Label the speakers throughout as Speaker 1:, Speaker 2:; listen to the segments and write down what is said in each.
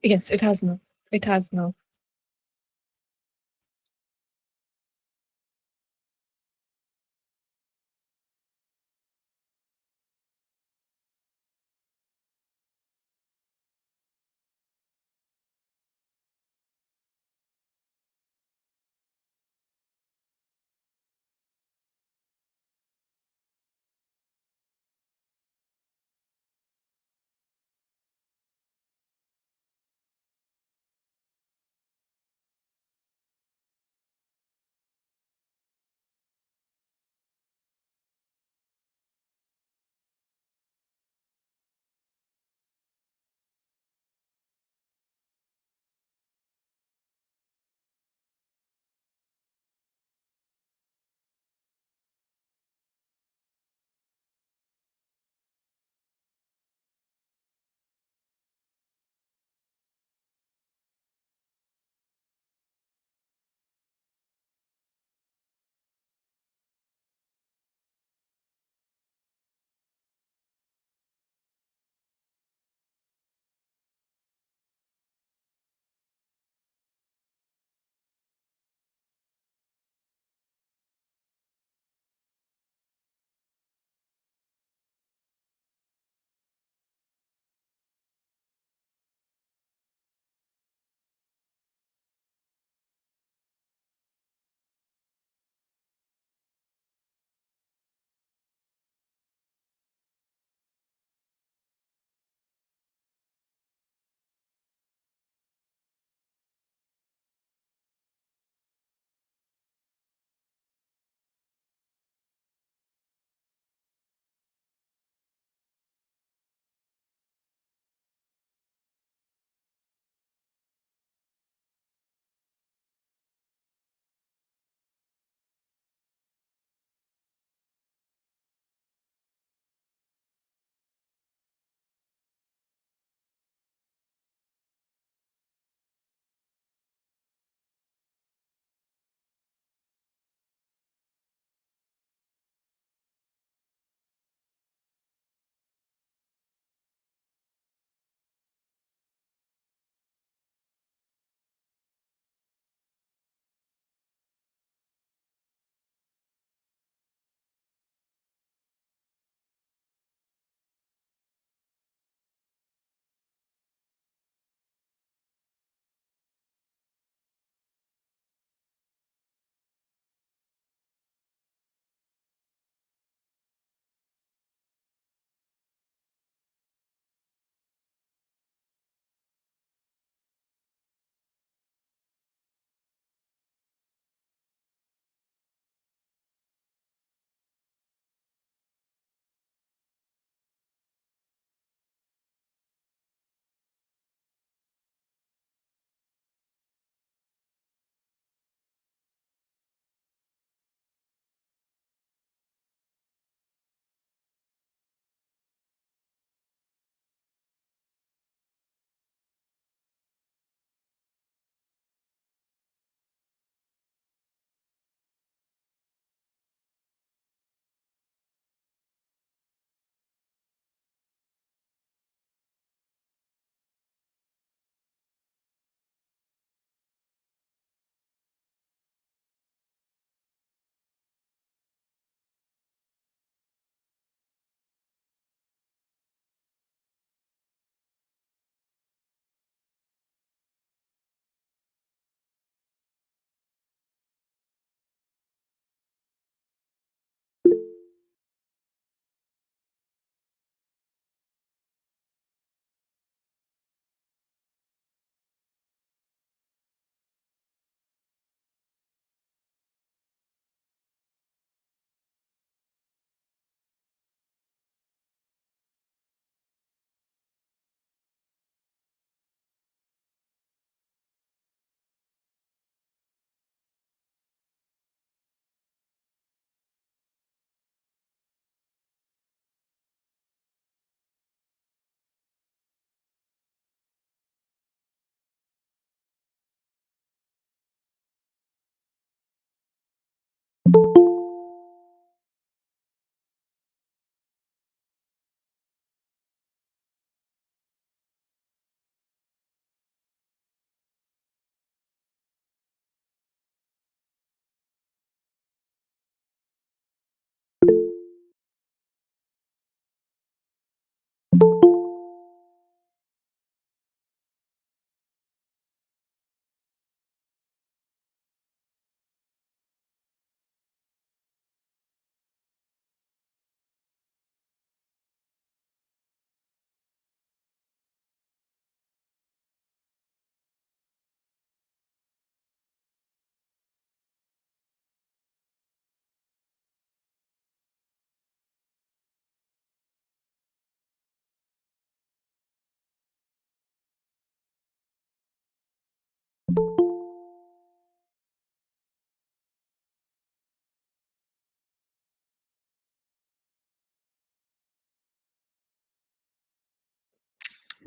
Speaker 1: Yes, it has now. It has now.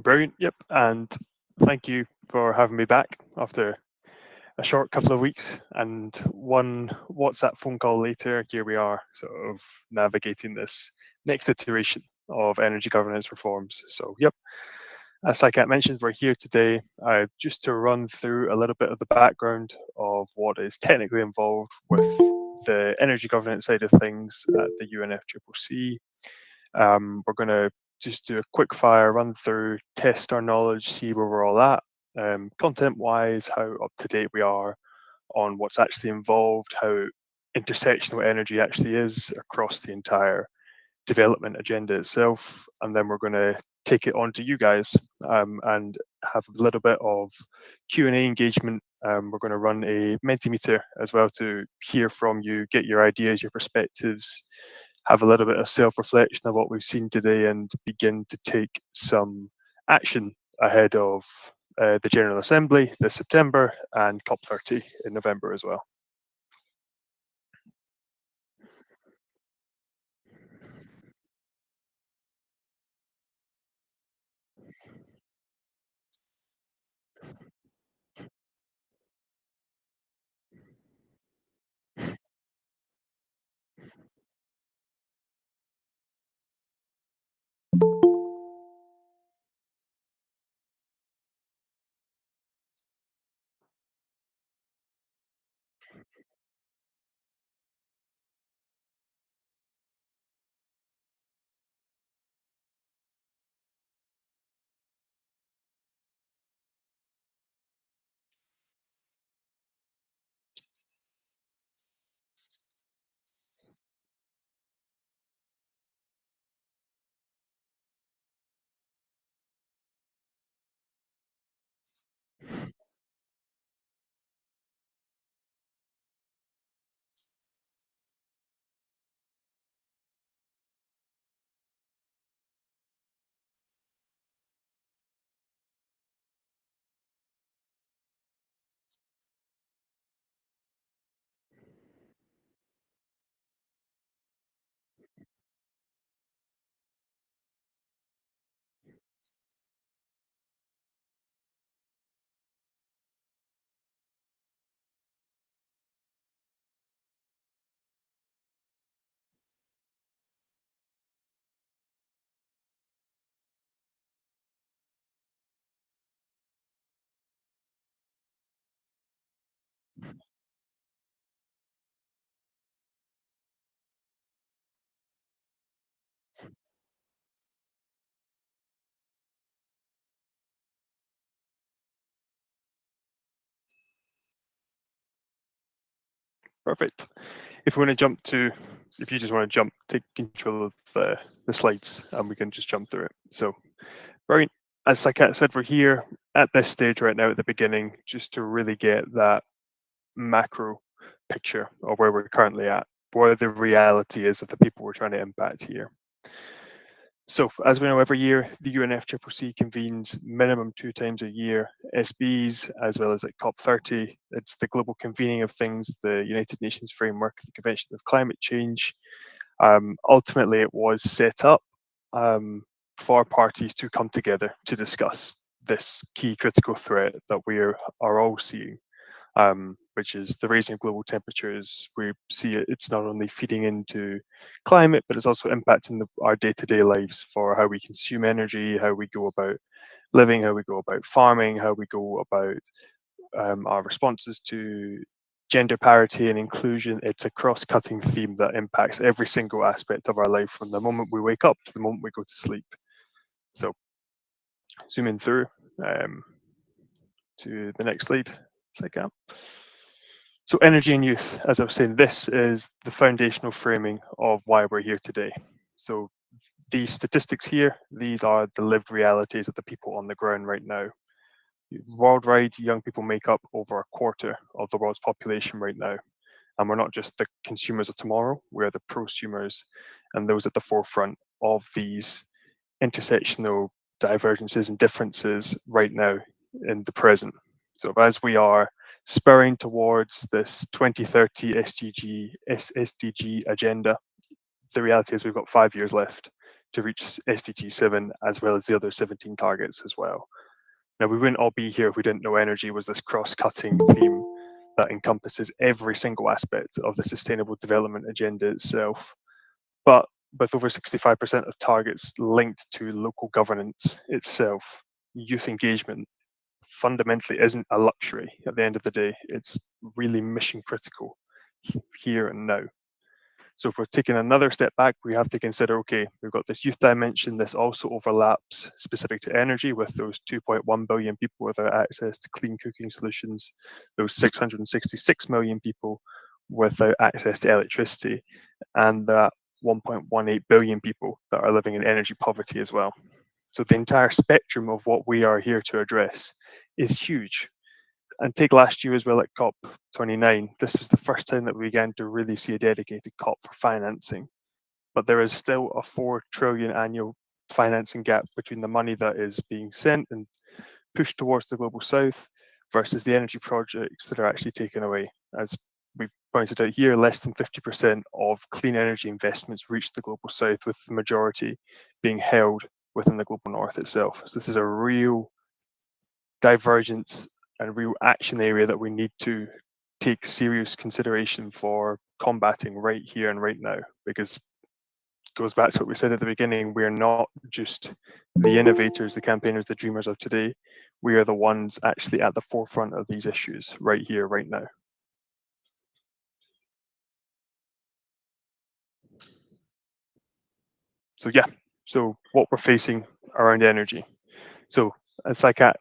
Speaker 2: Brilliant. Yep. And thank you for having me back after a short couple of weeks and one WhatsApp phone call later. Here we are, sort of navigating this next iteration of energy governance reforms. So, yep, as Saikat mentioned, we're here today just to run through a little bit of the background of what is technically involved with the energy governance side of things at the UNFCCC. We're going to just do a quick fire run through, test our knowledge, see where we're all at, content wise, how up to date we are on what's actually involved, how intersectional energy actually is across the entire development agenda itself. And then we're going to take it on to you guys and have a little bit of Q&A engagement. We're going to run a Mentimeter as well to hear from you, get your ideas, your perspectives, have a little bit of self-reflection of what we've seen today and begin to take some action ahead of the General Assembly this September and COP30 in November as well. Perfect. If we want to jump to, if you just want to jump, take control of the slides and we can just jump through it. So, right, as Saikat said, we're here at this stage right now at the beginning just to really get that macro picture of where we're currently at, where the reality is of the people we're trying to impact here. So, as we know, every year the UNFCCC convenes minimum 2 times a year SBs as well as at COP30. It's the global convening of things, the United Nations framework, the Convention of Climate Change. Ultimately, it was set up for parties to come together to discuss this key critical threat that we are all seeing, which is the raising of global temperatures. We see it's not only feeding into climate, but it's also impacting our day-to-day lives for how we consume energy, how we go about living, how we go about farming, how we go about our responses to gender parity and inclusion. It's a cross-cutting theme that impacts every single aspect of our life from the moment we wake up to the moment we go to sleep. So zooming through to the next slide, Saikat. So energy and youth, as I was saying, this is the foundational framing of why we're here today. So these statistics here, these are the lived realities of the people on the ground right now. Worldwide, young people make up over a quarter of the world's population right now. And we're not just the consumers of tomorrow, we're the prosumers and those at the forefront of these intersectional divergences and differences right now in the present. So as we are spurring towards this 2030 SDG agenda, the reality is we've got 5 years left to reach SDG 7, as well as the other 17 targets as well. Now, we wouldn't all be here if we didn't know energy was this cross-cutting theme that encompasses every single aspect of the Sustainable Development Agenda itself. But with over 65% of targets linked to local governance itself, youth engagement fundamentally isn't a luxury at the end of the day. It's really mission critical here and now. So if we're taking another step back, we have to consider, okay, we've got this youth dimension. This also overlaps specific to energy with those 2.1 billion people without access to clean cooking solutions, those 666 million people without access to electricity, and that 1.18 billion people that are living in energy poverty as well. So the entire spectrum of what we are here to address is huge. And take last year as well at COP29, this was the first time that we began to really see a dedicated COP for financing. But there is still a 4 trillion annual financing gap between the money that is being sent and pushed towards the global south versus the energy projects that are actually taken away. As we've pointed out here, less than 50% of clean energy investments reach the global south, with the majority being held within the global north itself. So this is a real divergence and real action area that we need to take serious consideration for combating right here and right now, because it goes back to what we said at the beginning. We're not just the innovators, the campaigners, the dreamers of today. We are the ones actually at the forefront of these issues right here, right now. So yeah, so what we're facing around energy. So as Saikat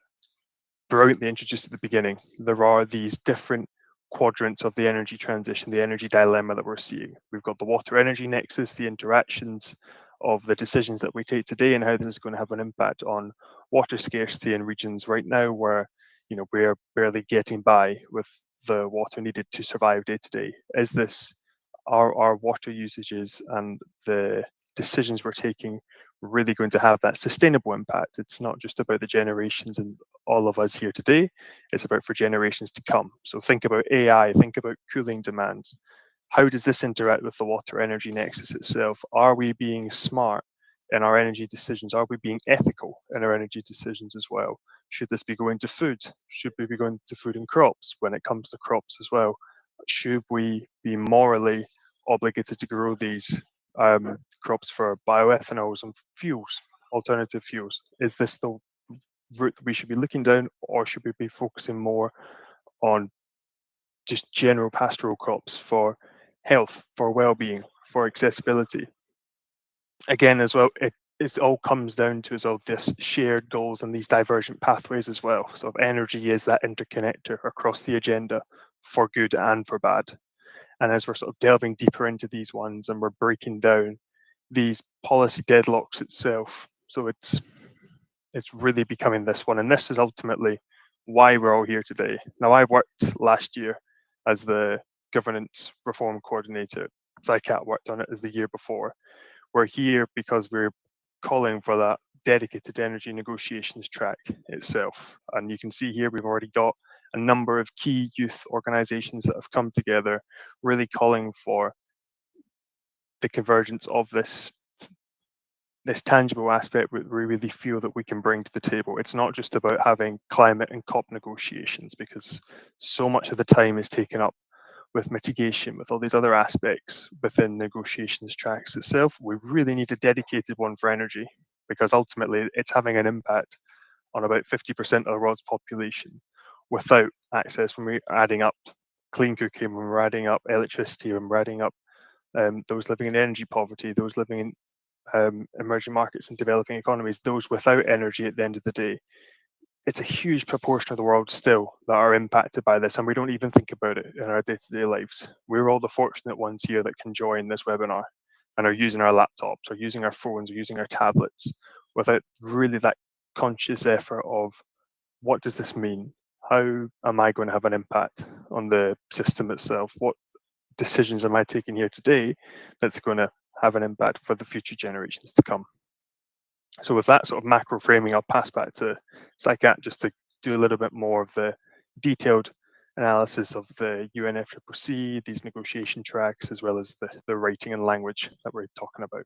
Speaker 2: brilliantly introduced at the beginning, there are these different quadrants of the energy transition, the energy dilemma that we're seeing. We've got the water energy nexus, the interactions of the decisions that we take today and how this is going to have an impact on water scarcity in regions right now where, you know, we're barely getting by with the water needed to survive day to day. Is this our water usages and the decisions we're taking really going to have that sustainable impact? It's not just about the generations and all of us here today, it's about for generations to come. So think about AI, think about cooling demands. How does this interact with the water energy nexus itself? Are we being smart in our energy decisions? Are we being ethical in our energy decisions as well? Should this be going to food? Should we be going to food and crops when it comes to crops as well? Should we be morally obligated to grow these crops for bioethanols and fuels, alternative fuels? Is this the route that we should be looking down, or should we be focusing more on just general pastoral crops for health, for well-being, for accessibility? Again, as well, it all comes down to as well this shared goals and these divergent pathways as well. So energy is that interconnector across the agenda for good and for bad. And as we're sort of delving deeper into these ones and we're breaking down these policy deadlocks itself, so it's really becoming this one. And this is ultimately why we're all here today. Now, I worked last year as the governance reform coordinator. Saikat worked on it as the year before. We're here because we're calling for that dedicated energy negotiations track itself. And you can see here we've already got a number of key youth organizations that have come together, really calling for the convergence of this tangible aspect we really feel that we can bring to the table. It's not just about having climate and COP negotiations, because so much of the time is taken up with mitigation, with all these other aspects within negotiations tracks itself. We really need a dedicated one for energy, because ultimately it's having an impact on about 50% of the world's population without access. When we're adding up clean cooking, when we're adding up electricity, when we're adding up those living in energy poverty, those living in emerging markets and developing economies, those without energy at the end of the day, it's a huge proportion of the world still that are impacted by this, and we don't even think about it in our day-to-day lives. We're all the fortunate ones here that can join this webinar and are using our laptops or using our phones or using our tablets without really that conscious effort of what does this mean? How am I going to have an impact on the system itself? What decisions am I taking here today that's going to have an impact for the future generations to come? So with that sort of macro framing, I'll pass back to Saikat just to do a little bit more of the detailed analysis of the UNFCCC, these negotiation tracks, as well as the writing and language that we're talking about.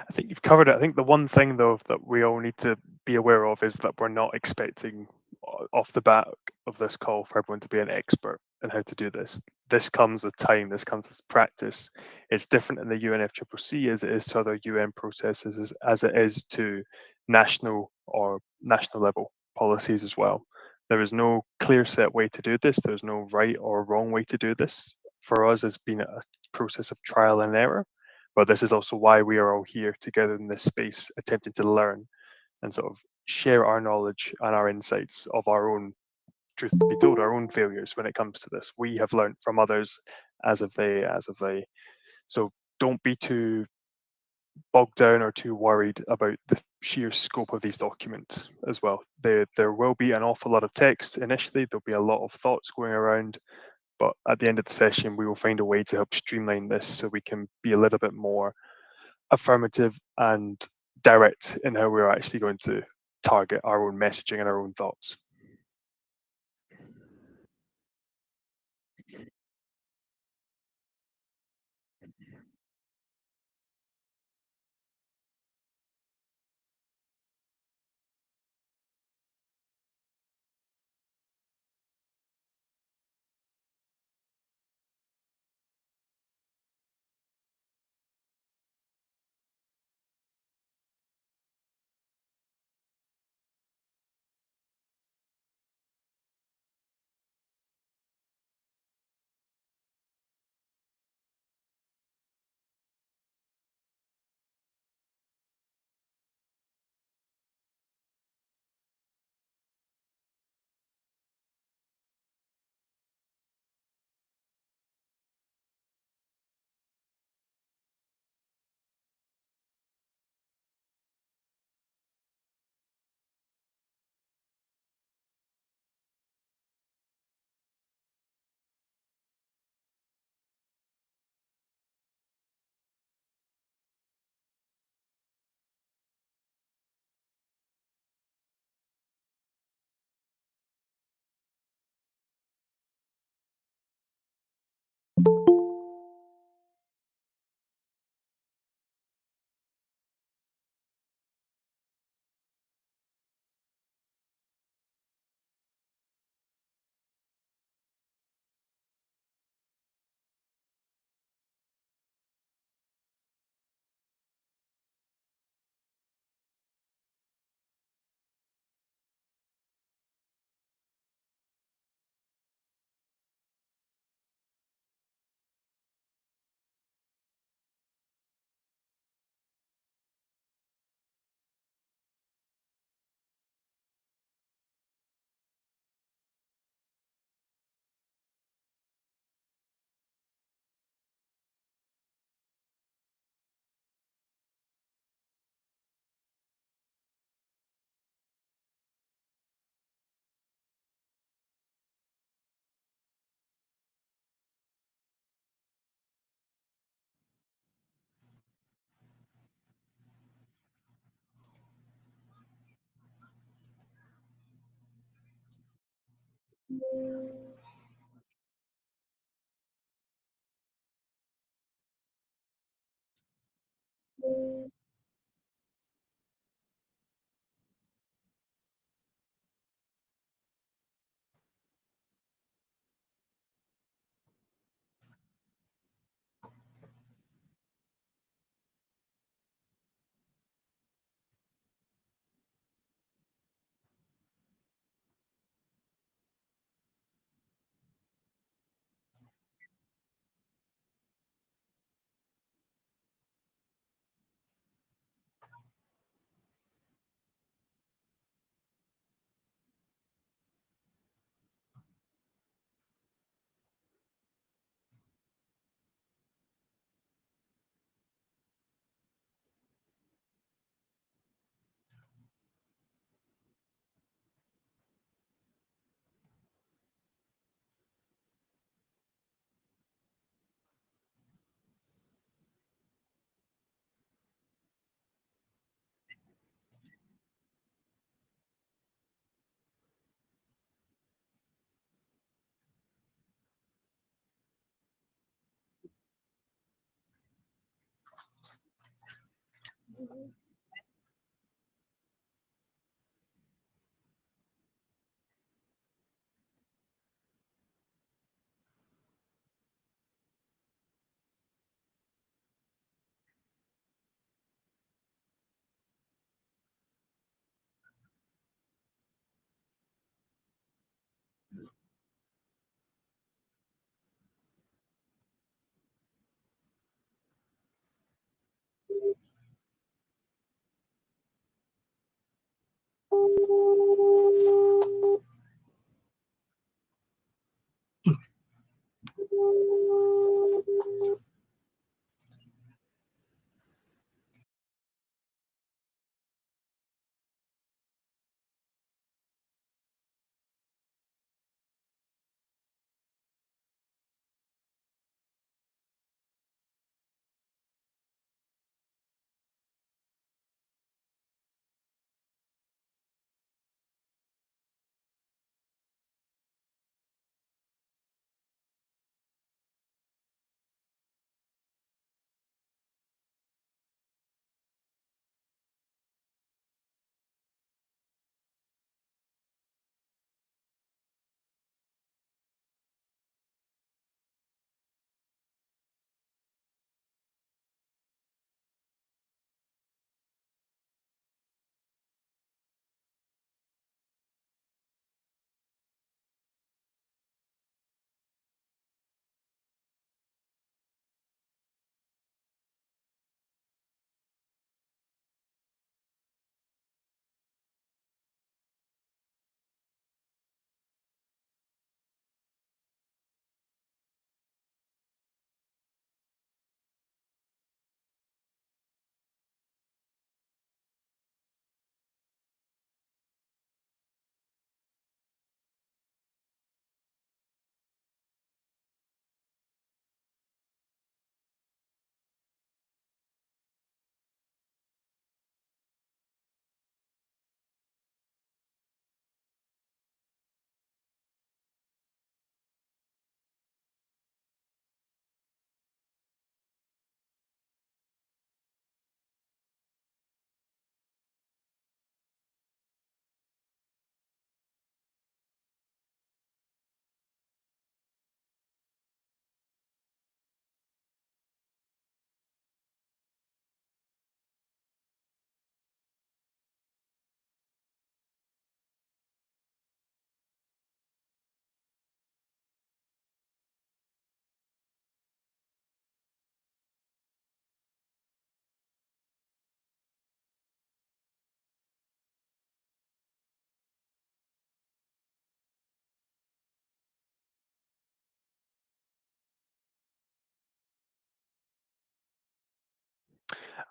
Speaker 2: I think you've covered it. I think the one thing though that we all need to be aware of is that we're not expecting off the back of this call for everyone to be an expert in how to do this. This comes with time. This comes with practice. It's different in the UNFCCC as it is to other UN processes, as it is to national or national level policies as well. There is no clear set way to do this. There's no right or wrong way to do this. For us, it's been a process of trial and error, but this is also why we are all here together in this space, attempting to learn and sort of share our knowledge and our insights of our own, truth to be told, our own failures when it comes to this. We have learned from others, as of they. So don't be too bogged down or too worried about the sheer scope of these documents as well. There will be an awful lot of text initially. There'll be a lot of thoughts going around, but at the end of the session, we will find a way to help streamline this so we can be a little bit more affirmative and direct in how we're actually going to target our own messaging and our own thoughts.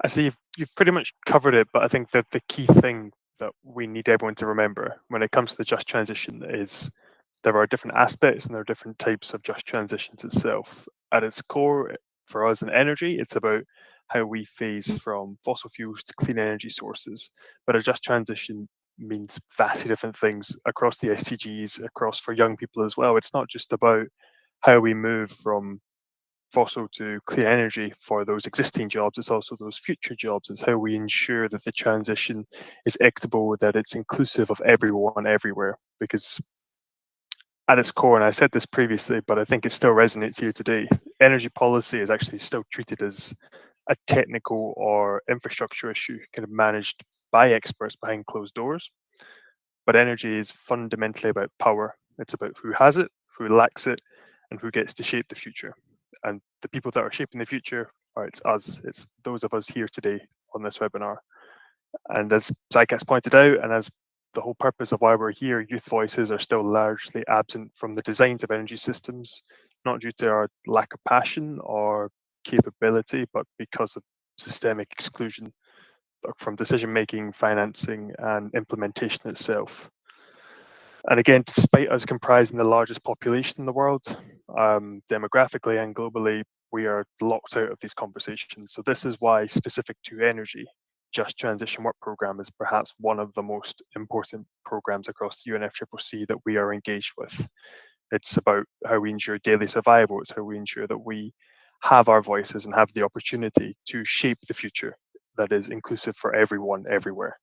Speaker 2: I see you've pretty much covered it, but I think that the key thing that we need everyone to remember when it comes to the just transition is there are different aspects and there are different types of just transitions itself. At its core, for us in energy, it's about how we phase from fossil fuels to clean energy sources. But a just transition means vastly different things across the SDGs, across for young people as well. It's not just about how we move from fossil to clean energy for those existing jobs, it's also those future jobs. It's how we ensure that the transition is equitable, that it's inclusive of everyone everywhere. Because at its core, and I said this previously, but I think it still resonates here today, energy policy is actually still treated as a technical or infrastructure issue, kind of managed by experts behind closed doors. But energy is fundamentally about power. It's about who has it, who lacks it, and who gets to shape the future. And the people that are shaping the future are it's us, it's those of us here today on this webinar. And as Saikat pointed out, and as the whole purpose of why we're here, youth voices are still largely absent from the designs of energy systems, not due to our lack of passion or capability, but because of systemic exclusion from decision making, financing, and implementation itself. And again, despite us comprising the largest population in the world, demographically and globally, we are locked out of these conversations. So this is why, specific to energy, Just Transition Work Programme is perhaps one of the most important programs across the UNFCCC that we are engaged with. It's about how we ensure daily survival. It's how we ensure that we have our voices and have the opportunity to shape the future that is inclusive for everyone everywhere.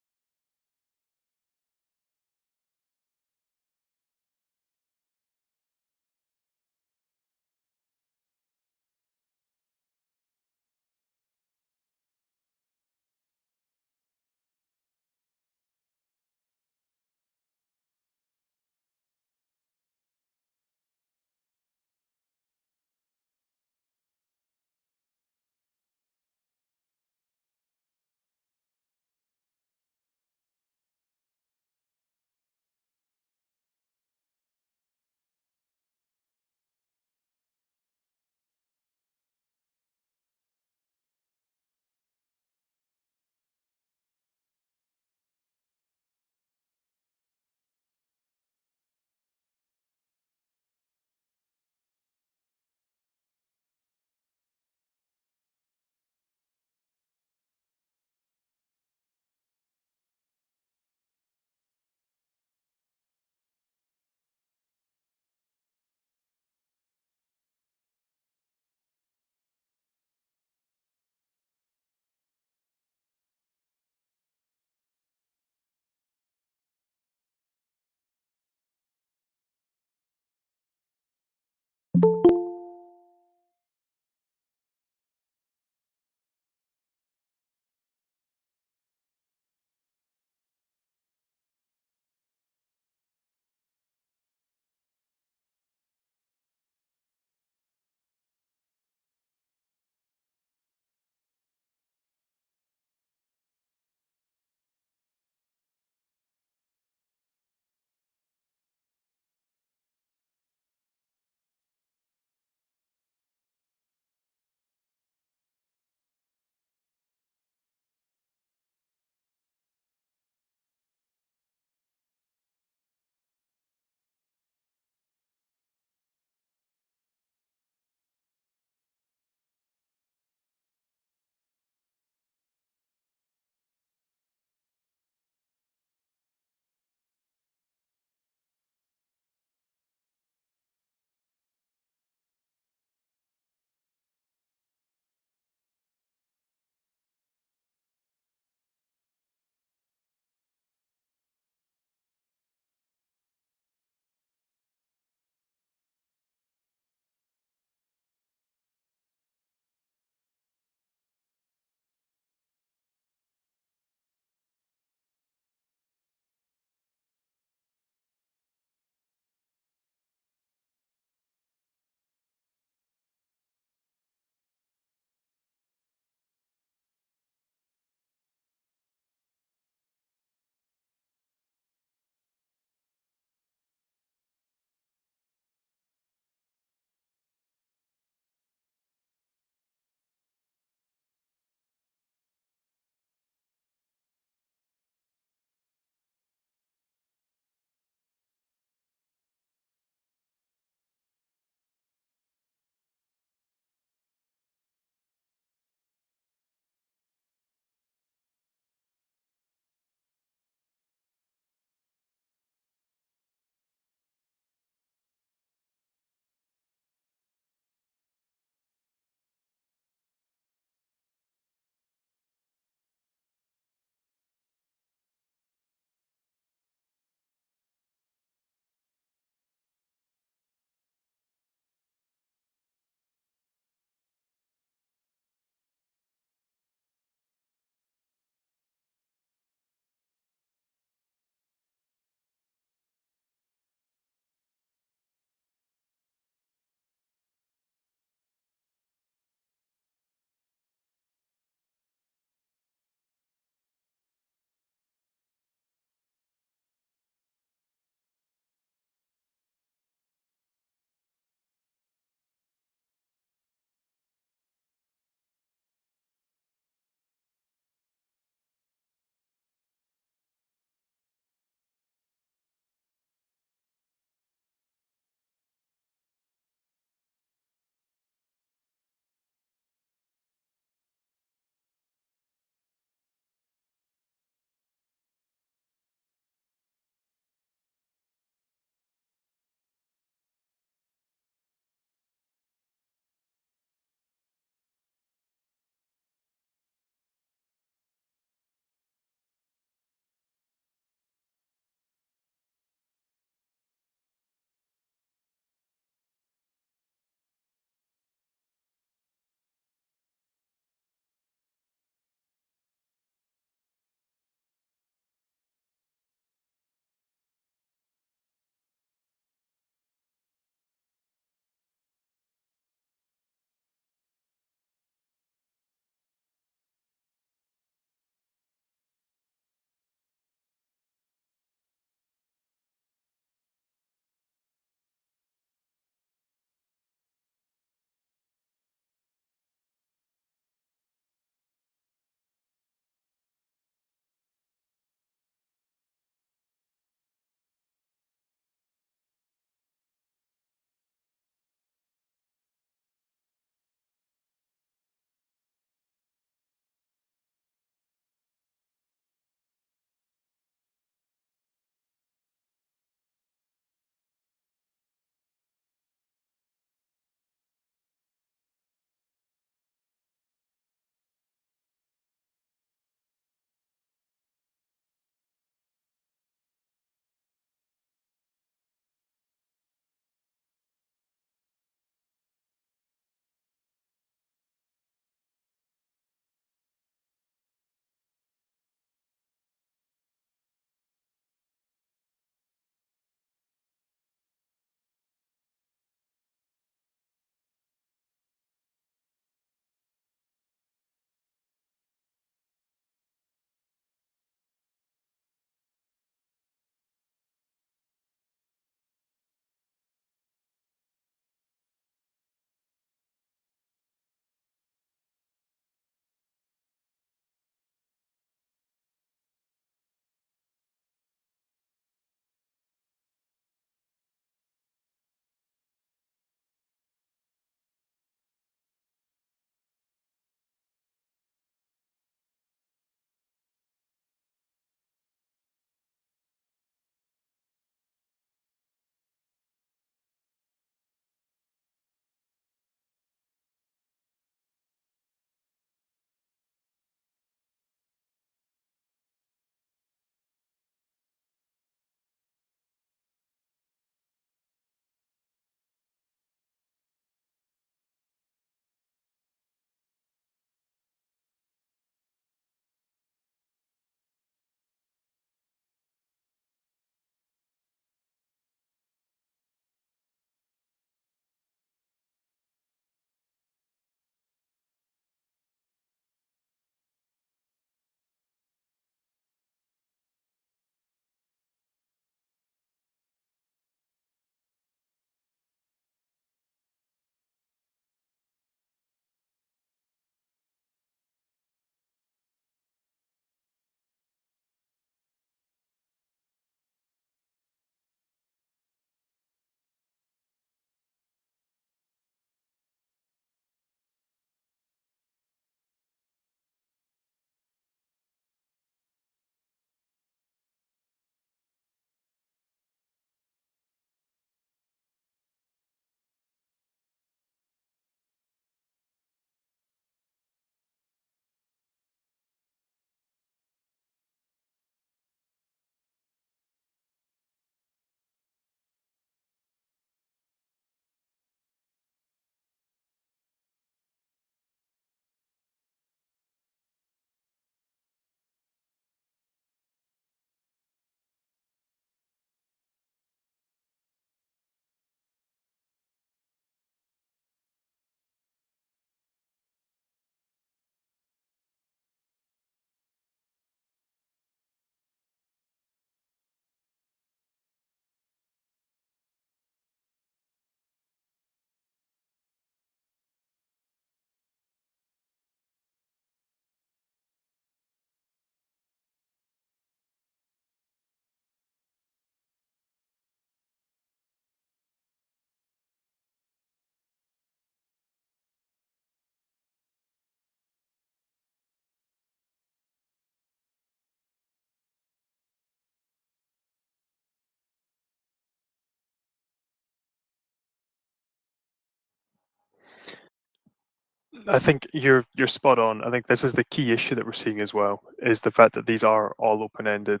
Speaker 2: I think you're spot on. I think this is the key issue that we're seeing as well, is the fact that these are all open-ended,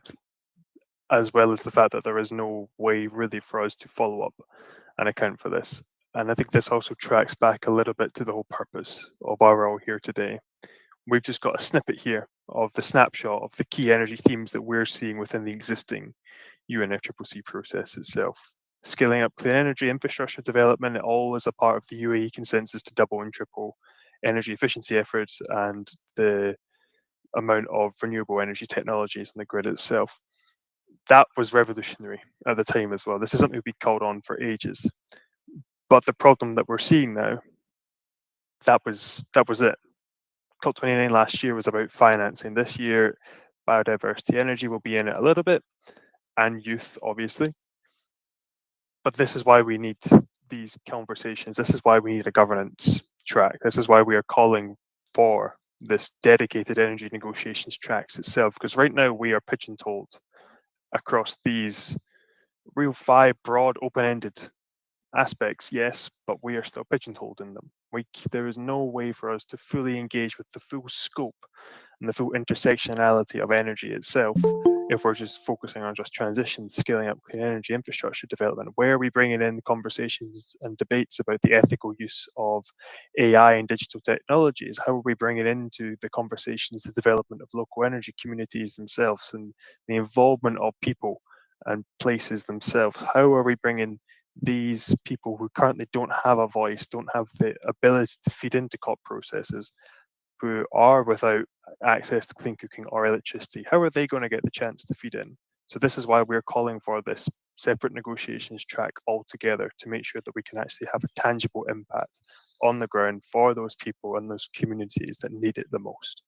Speaker 2: as well as the fact that there is no way really for us to follow up and account for this. And I think this also tracks back a little bit to the whole purpose of why we're all here today. We've just got a snippet here of the snapshot of the key energy themes that we're seeing within the existing UNFCCC process itself. Scaling up clean energy infrastructure development, it all is a part of the UAE consensus to double and triple energy efficiency efforts and the amount of renewable energy technologies in the grid itself. That was revolutionary at the time as well. This is something we've called on for ages. But the problem that we're seeing now, that was it. COP29 last year was about financing. This year, biodiversity energy will be in it a little bit, and youth, obviously. But this is why we need these conversations. This is why we need a governance track. This is why we are calling for this dedicated energy negotiations tracks itself. Because right now we are pigeon-toed across these real five broad, open-ended aspects, yes, but we are still pigeonholed in them. There is no way for us to fully engage with the full scope and the full intersectionality of energy itself if we're just focusing on just transition, scaling up clean energy infrastructure development. Where are we bringing in conversations and debates about the ethical use of AI and digital technologies? How are we bringing into the conversations the development of local energy communities themselves and the involvement of people and places themselves? How are we bringing these people who currently don't have a voice, don't have the ability to feed into COP processes, who are without access to clean cooking or electricity, how are they going to get the chance to feed in? So this is why we're calling for this separate negotiations track altogether to make sure that we can actually have a tangible impact on the ground for those people and those communities that need it the most.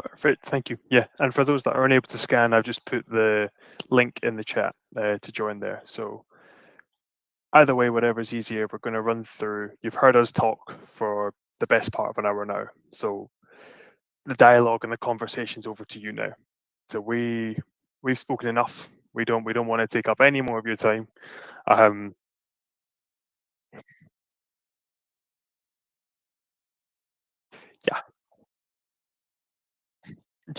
Speaker 2: Perfect. Thank you. Yeah, and for those that aren't able to scan, I've just put the link in the chat to join there. So either way, whatever's easier, we're going to run through. You've heard us talk for the best part of an hour now. So the dialogue and the conversation's over to you now. So we've spoken enough. We don't want to take up any more of your time. Um, yeah,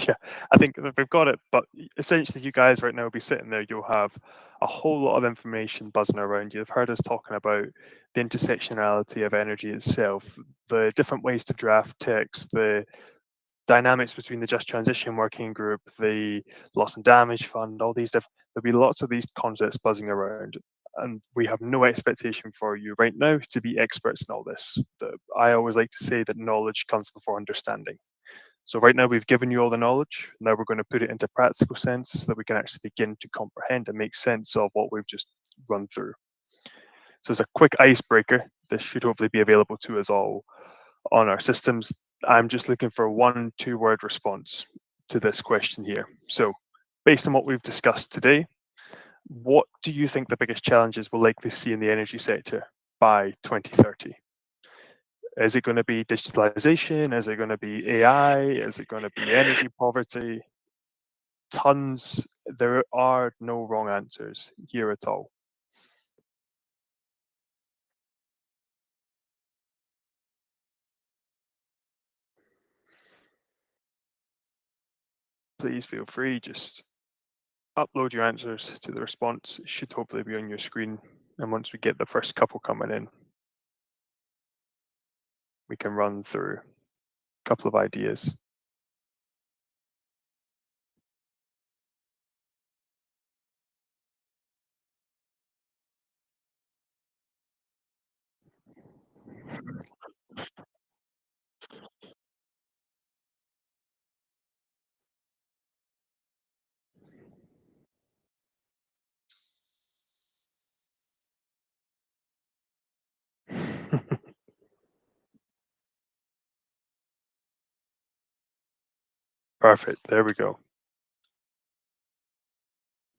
Speaker 2: yeah, I think that we've got it. But essentially, you guys right now will be sitting there. You'll have a whole lot of information buzzing around you. You've heard us talking about the intersectionality of energy itself, the different ways to draft text, the dynamics between the Just Transition Working Group, the Loss and Damage Fund, all these different. There'll be lots of these concepts buzzing around, and we have no expectation for you right now to be experts in all this. I always like to say that knowledge comes before understanding. So right now we've given you all the knowledge. Now we're going to put it into practical sense so that we can actually begin to comprehend and make sense of what we've just run through. So as a quick icebreaker, this should hopefully be available to us all on our systems. I'm just looking for one 2-word response to this question here. So based on what we've discussed today, what do you think the biggest challenges we'll likely see in the energy sector by 2030? Is it going to be digitalization? Is it going to be AI? Is it going to be energy poverty? Tons. There are no wrong answers here at all. Please feel free, just upload your answers to the response. It should hopefully be on your screen. And once we get the first couple coming in, we can run through a couple of ideas. Perfect. There we go.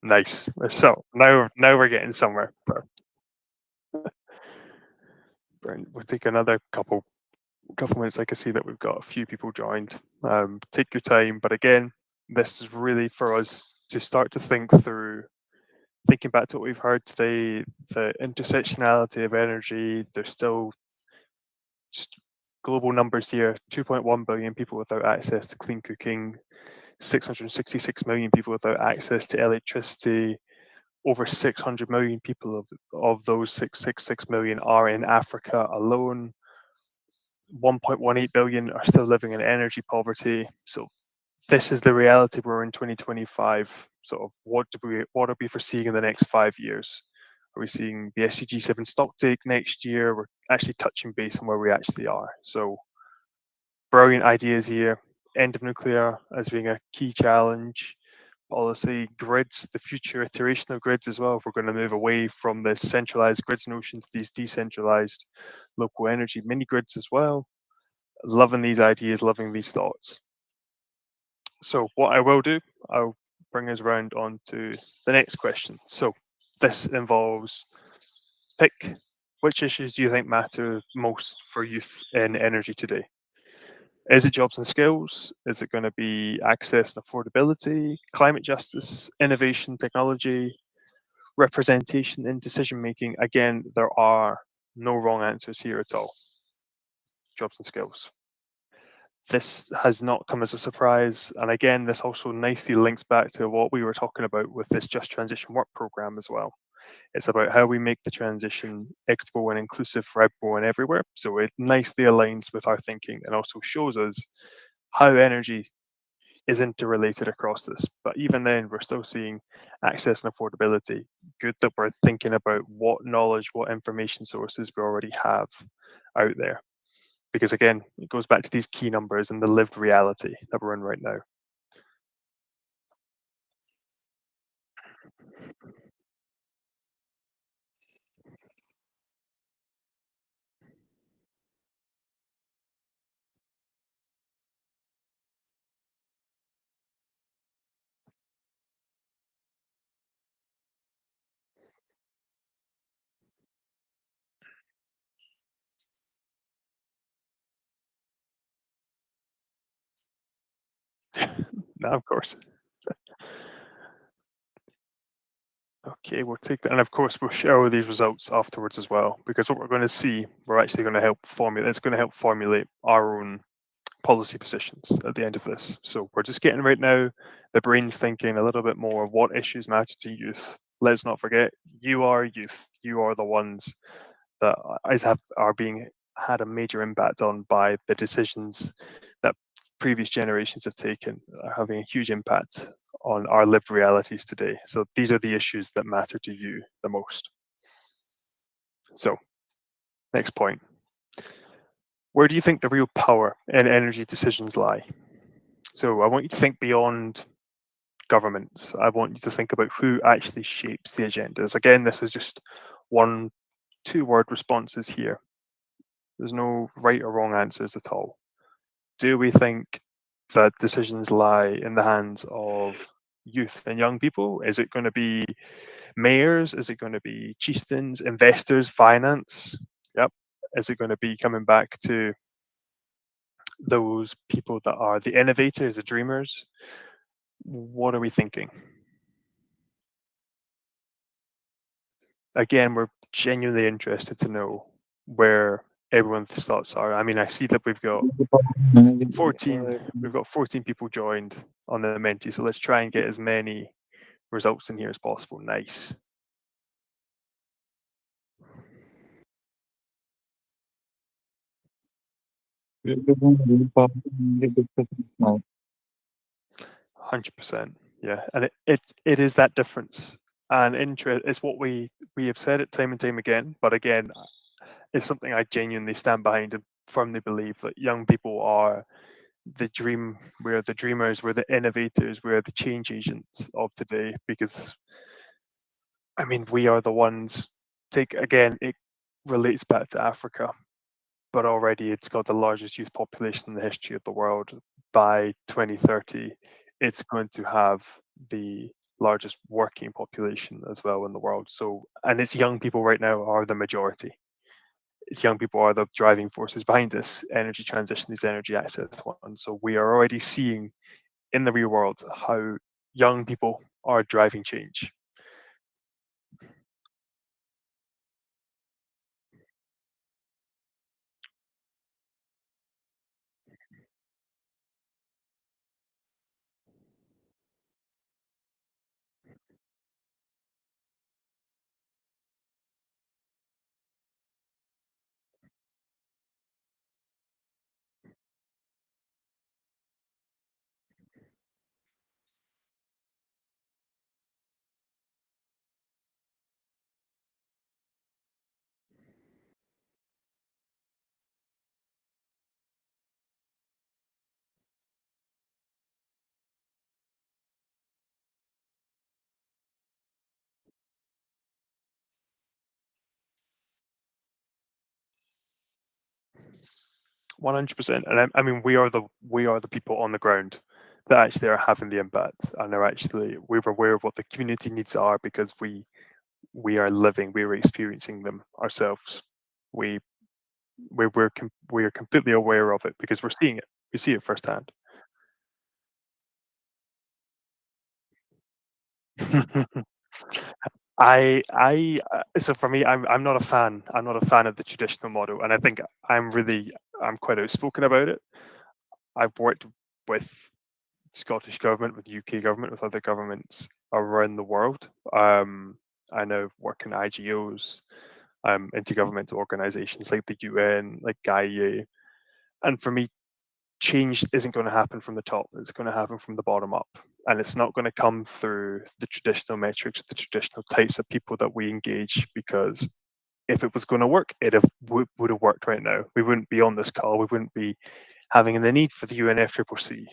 Speaker 2: Nice. So now we're getting somewhere. Brilliant. We'll take another couple minutes. I can see that we've got a few people joined. Take your time, but again, this is really for us to start to think through, thinking back to what we've heard today, the intersectionality of energy. There's still just global numbers here: 2.1 billion people without access to clean cooking, 666 million people without access to electricity. Over 600 million people of those 666 million are in Africa alone. 1.18 billion are still living in energy poverty. So this is the reality we're in 2025. Sort of what are we foreseeing in the next 5 years? Are we seeing the SCG7 stocktake next year? We're actually touching base on where we actually are. So brilliant ideas here. End of nuclear as being a key challenge. Policy, grids, the future iteration of grids as well. If we're going to move away from this centralized grids notion to these decentralized local energy mini grids as well. Loving these ideas, loving these thoughts. So what I will do, I'll bring us around on to the next question. So this involves pick which issues do you think matter most for youth in energy today? Is it jobs and skills? Is it going to be access and affordability, climate justice, innovation, technology, representation in decision making? Again, there are no wrong answers here at all. Jobs and skills. This has not come as a surprise. And again, this also nicely links back to what we were talking about with this Just Transition Work Programme as well. It's about how we make the transition equitable and inclusive for everyone everywhere. So it nicely aligns with our thinking and also shows us how energy is interrelated across this. But even then, we're still seeing access and affordability. Good that we're thinking about what knowledge, what information sources we already have out there. Because again, it goes back to these key numbers and the lived reality that we're in right now. No, of course. Okay, we'll take that, and of course, we'll share all these results afterwards as well, because what we're going to see, we're actually going to help formulate. It's going to help formulate our own policy positions at the end of this. So we're just getting right now the brains thinking a little bit more of what issues matter to youth. Let's not forget, you are youth. You are the ones that are being had a major impact on by the decisions that previous generations have taken, are having a huge impact on our lived realities today. So these are the issues that matter to you the most. So, next point. Where do you think the real power in energy decisions lie? So I want you to think beyond governments. I want you to think about who actually shapes the agendas. Again, this is just one, 2 word responses here. There's no right or wrong answers at all. Do we think that decisions lie in the hands of youth and young people? Is it going to be mayors? Is it going to be chieftains, investors, finance? Yep. Is it going to be coming back to those people that are the innovators, the dreamers? What are we thinking? Again, we're genuinely interested to know where everyone's thoughts are. I mean, I see that we've got 14 people joined on the Menti, so let's try and get as many results in here as possible. Nice.
Speaker 3: We're doing really fast in the discussions now.
Speaker 2: 100%. Yeah, and it is that difference, and interest is what we have said it time and time again. But again, it's something I genuinely stand behind and firmly believe that young people are the dream. We're the dreamers. We're the innovators. We're the change agents of today. Because I mean, we are the ones. Take again, it relates back to Africa, but already it's got the largest youth population in the history of the world. By 2030, it's going to have the largest working population as well in the world. So, and it's young people right now are the majority. It's young people are the driving forces behind this energy transition, these energy access ones. So we are already seeing in the real world how young people are driving change. 100%. And I mean, we are the people on the ground that actually are having the impact, and are actually we're aware of what the community needs are because we are living, we are experiencing them ourselves. We we are completely aware of it because we're seeing it. We see it firsthand. So for me, I'm not a fan. I'm not a fan of the traditional model, and I think I'm quite outspoken about it. I've worked with Scottish government, with UK government, with other governments around the world. I now work in IGOs, intergovernmental organisations like the UN, like GYS, and for me, change isn't going to happen from the top. It's going to happen from the bottom up, and it's not going to come through the traditional metrics, the traditional types of people that we engage. Because if it was going to work, would have worked right now. We wouldn't be on this call. We wouldn't be having the need for the UNFCCC.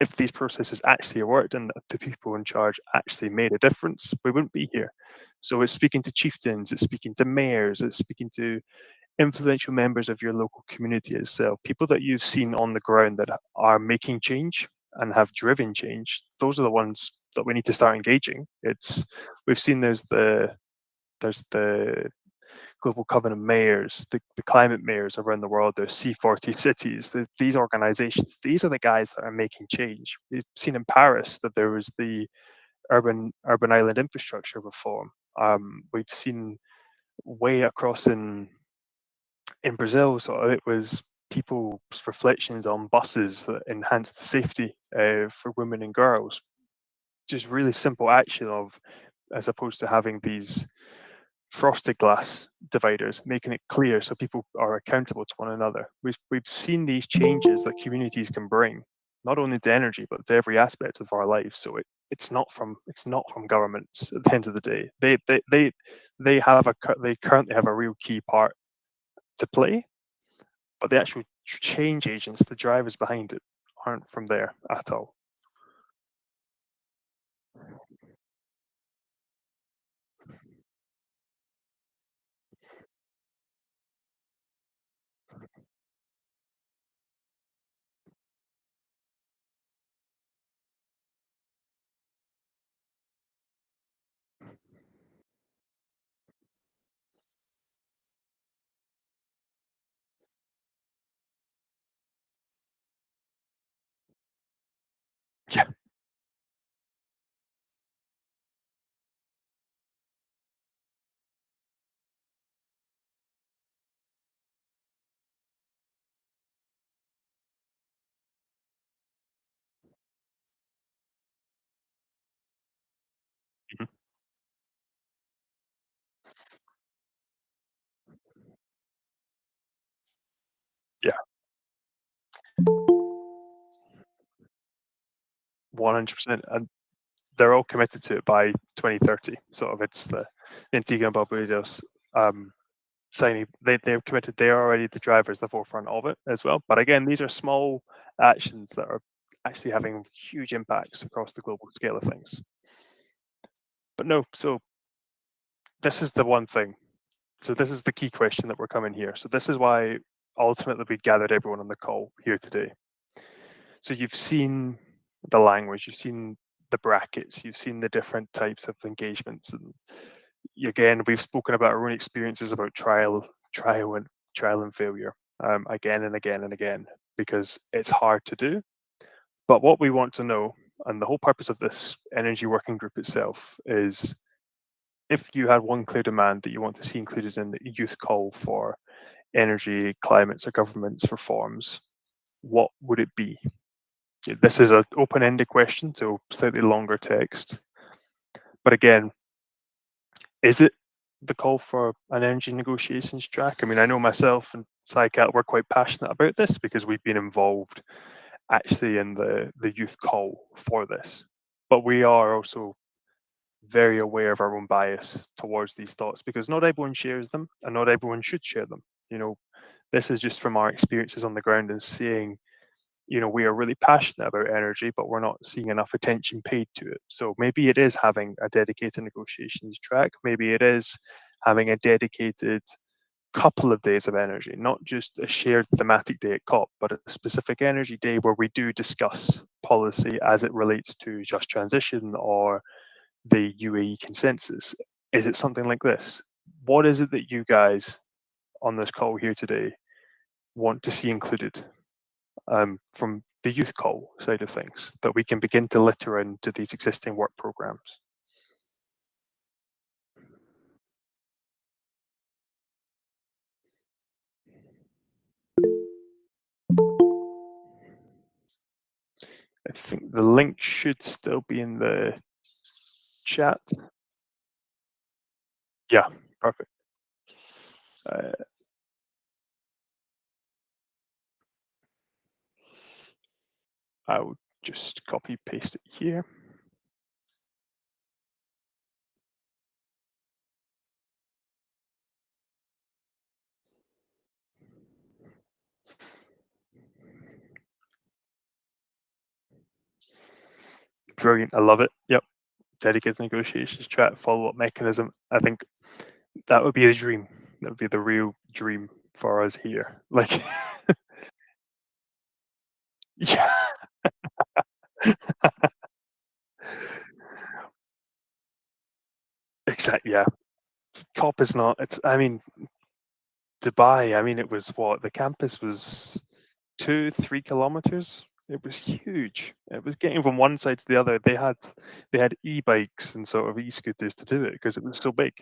Speaker 2: If these processes actually worked and the people in charge actually made a difference, we wouldn't be here. So it's speaking to chieftains, it's speaking to mayors, it's speaking to influential members of your local community itself, people that you've seen on the ground that are making change and have driven change. Those are the ones that we need to start engaging. We've seen there's the global covenant mayors, the climate mayors around the world, there's C40 cities, these organizations, these are the guys that are making change. We've seen in Paris that there was the urban island infrastructure reform. We've seen way across in Brazil, so it was people's reflections on buses that enhanced the safety for women and girls. Just really simple action of, as opposed to having these frosted glass dividers, making it clear so people are accountable to one another. We've seen these changes that communities can bring, not only to energy but to every aspect of our life. So it's not from governments at the end of the day. They currently have a real key part to play, but the actual change agents, the drivers behind it, aren't from there at all. Yeah. Mhm. Yeah. 100%. And they're all committed to it by 2030. Sort of, it's the Antigua and Barbudos signing. They're committed. They are already the drivers, the forefront of it as well. But again, these are small actions that are actually having huge impacts across the global scale of things. But no, so this is the one thing. So this is the key question that we're coming here. So this is why ultimately we gathered everyone on the call here today. So you've seen the language, you've seen the brackets, you've seen the different types of engagements, and again, we've spoken about our own experiences about trial and failure, again and again and again, because it's hard to do. But what we want to know, and the whole purpose of this energy working group itself, is if you had one clear demand that you want to see included in the youth call for energy, climates, or governments reforms, what would it be? This is an open-ended question, so slightly longer text. But again, is it the call for an energy negotiations track? I mean, I know myself and Saikat, we're quite passionate about this because we've been involved actually in the youth call for this. But we are also very aware of our own bias towards these thoughts because not everyone shares them and not everyone should share them. This is just from our experiences on the ground and seeing, we are really passionate about energy, but we're not seeing enough attention paid to it. So maybe it is having a dedicated negotiations track. Maybe it is having a dedicated couple of days of energy, not just a shared thematic day at COP, but a specific energy day where we do discuss policy as it relates to just transition or the UAE consensus. Is it something like this? What is it that you guys on this call here today want to see included from the youth call side of things that we can begin to litter into these existing work programs? I think the link should still be in the chat. Yeah, perfect. I will just copy paste it here. Brilliant. I love it. Yep. Dedicated negotiations chat, follow-up mechanism. I think that would be a dream. That would be the real dream for us here. Like, yeah, exactly. Yeah. COP is not, I mean, Dubai, I mean, it was what? The campus was 2-3 kilometers. It was huge. It was getting from one side to the other. They had e-bikes and sort of e-scooters to do it because it was so big.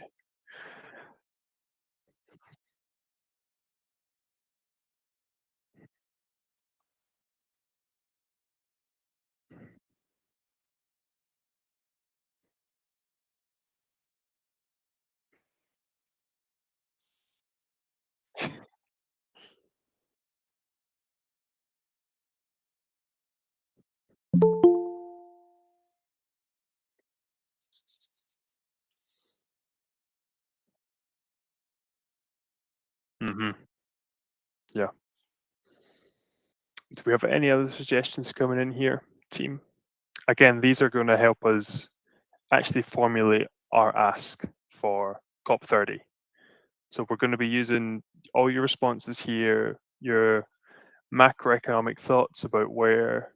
Speaker 2: Hmm. Yeah. Do we have any other suggestions coming in here, team? Again, these are going to help us actually formulate our ask for COP30. So we're going to be using all your responses here, your macroeconomic thoughts about where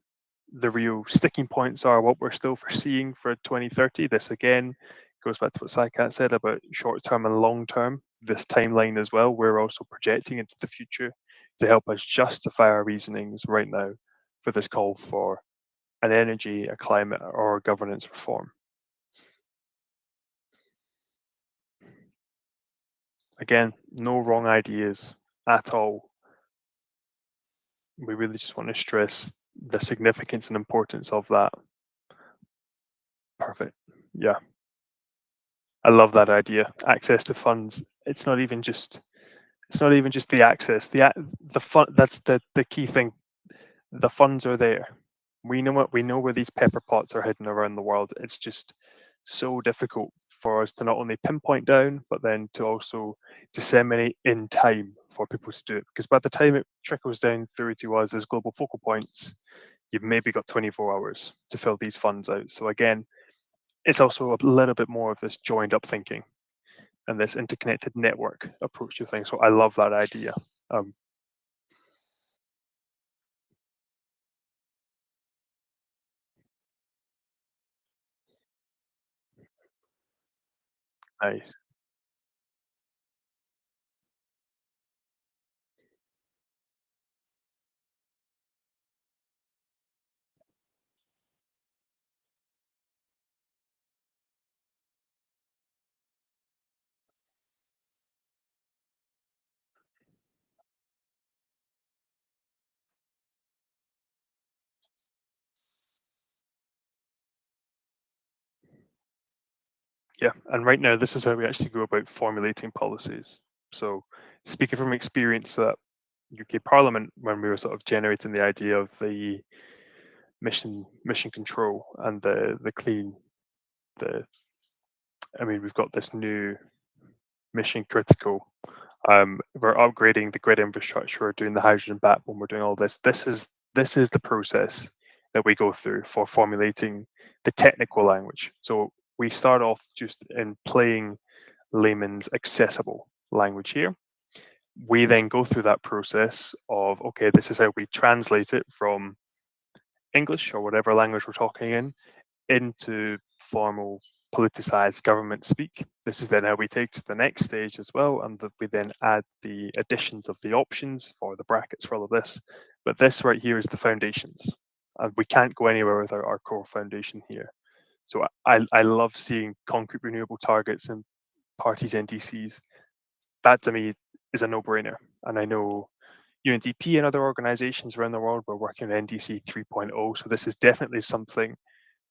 Speaker 2: the real sticking points are, what we're still foreseeing for 2030. This again goes back to what Saikat said about short term and long term. This timeline as well, we're also projecting into the future to help us justify our reasonings right now for this call for an energy, a climate, or a governance reform. Again, no wrong ideas at all. We really just want to stress the significance and importance of that. Perfect. Yeah. I love that idea. Access to funds. It's not even just the access. The fun that's the key thing. The funds are there. We know where these pepper pots are hidden around the world. It's just so difficult for us to not only pinpoint down, but then to also disseminate in time for people to do it. Because by the time it trickles down through to us as global focal points, you've maybe got 24 hours to fill these funds out. So again, it's also a little bit more of this joined up thinking and this interconnected network approach to things. So I love that idea. Nice. Yeah, and right now this is how we actually go about formulating policies. So speaking from experience at UK Parliament, when we were sort of generating the idea of the mission control and the clean the I mean we've got this new mission critical. We're upgrading the grid infrastructure, we're doing the hydrogen backbone, we're doing all this. This is the process that we go through for formulating the technical language. So we start off just in plain layman's accessible language here. We then go through that process of okay, this is how we translate it from English or whatever language we're talking in into formal politicized government speak. This is then how we take to the next stage as well, and that we then add the additions of the options or the brackets for all of this. But this right here is the foundations, and we can't go anywhere without our core foundation here. So I love seeing concrete renewable targets and parties NDCs. That to me is a no-brainer, and I know UNDP and other organizations around the world were working on NDC 3.0, so this is definitely something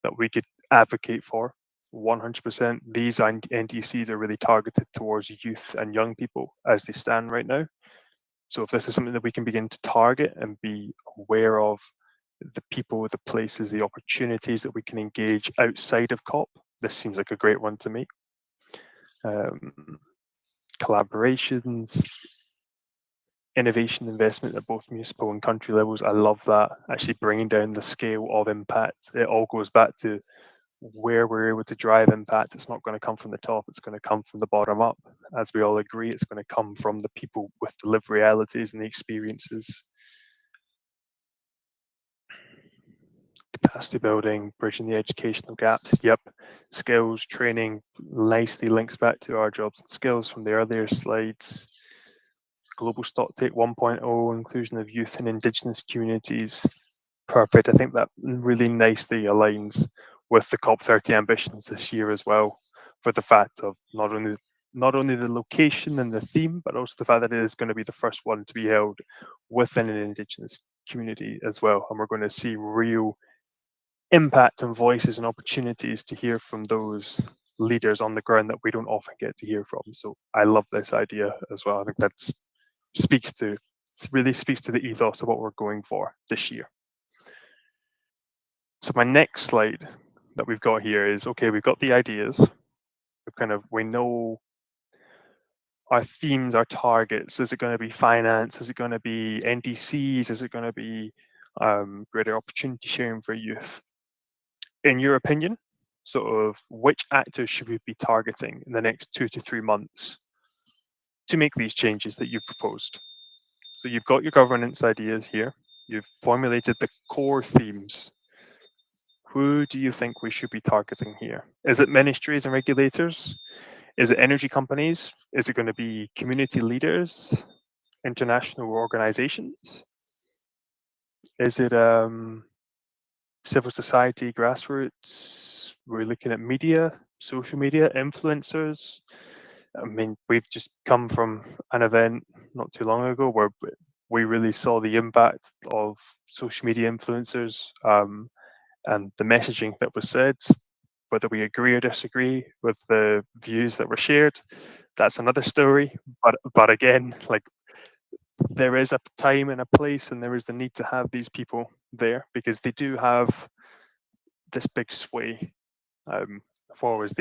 Speaker 2: that we could advocate for 100%. These NDCs are really targeted towards youth and young people as they stand right now. So if this is something that we can begin to target and be aware of the people, the places, the opportunities that we can engage outside of COP, this seems like a great one to me. Collaborations, innovation investment at both municipal and country levels. I love that. Actually bringing down the scale of impact. It all goes back to where we're able to drive impact. It's not going to come from the top, it's going to come from the bottom up. As we all agree, it's going to come from the people with the lived realities and the experiences. Capacity building, bridging the educational gaps. Yep. Skills training nicely links back to our jobs and skills from the earlier slides. Global Stocktake 1.0, inclusion of youth and Indigenous communities. Perfect. I think that really nicely aligns with the COP30 ambitions this year as well, for the fact of not only the location and the theme, but also the fact that it is going to be the first one to be held within an Indigenous community as well. And we're going to see real impact and voices and opportunities to hear from those leaders on the ground that we don't often get to hear from. So I love this idea as well. I think that really speaks to the ethos of what we're going for this year. So my next slide that we've got here is, okay, we've got the ideas. We know our themes, our targets. Is it going to be finance? Is it going to be NDCs? Is it going to be greater opportunity sharing for youth? In your opinion, sort of which actors should we be targeting in the next 2 to 3 months to make these changes that you've proposed? So you've got your governance ideas here. You've formulated the core themes. Who do you think we should be targeting here? Is it ministries and regulators? Is it energy companies? Is it going to be community leaders, international organizations? Is it civil society, grassroots? We're looking at media, social media, influencers. I mean, we've just come from an event not too long ago where we really saw the impact of social media influencers and the messaging that was said. Whether we agree or disagree with the views that were shared, that's another story. But again, like, there is a time and a place, and there is the need to have these people there because they do have this big sway forwards.